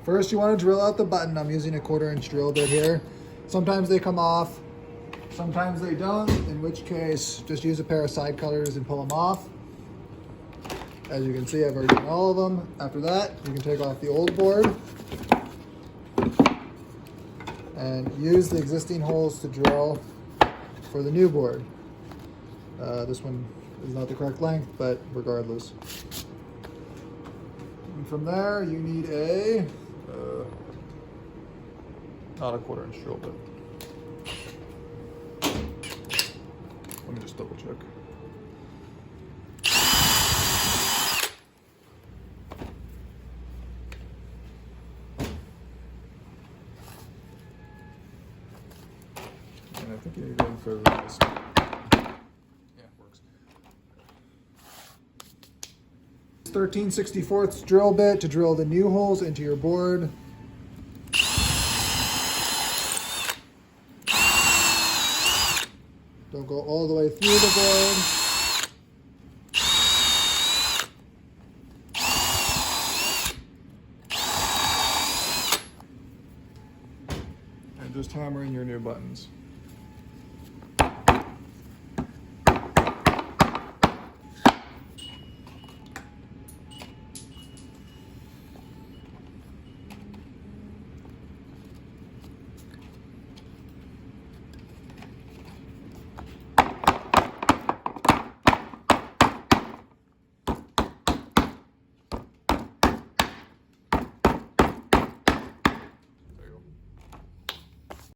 First, you want to drill out the button. I'm using a 1/4 inch drill bit here. Sometimes they come off, sometimes they don't, in which case just use a pair of side cutters and pull them off. As you can see, I've already done all of them. After that, you can take off the old board and use the existing holes to drill for the new board. This one is not the correct length, but regardless. And from there, you need a, not a 1/4 inch drill bit. Let me just double check. And I think you need to go further than this. Yeah, works. 13/64 drill bit to drill the new holes into your board. Don't go all the way through the board. And just hammer in your new buttons.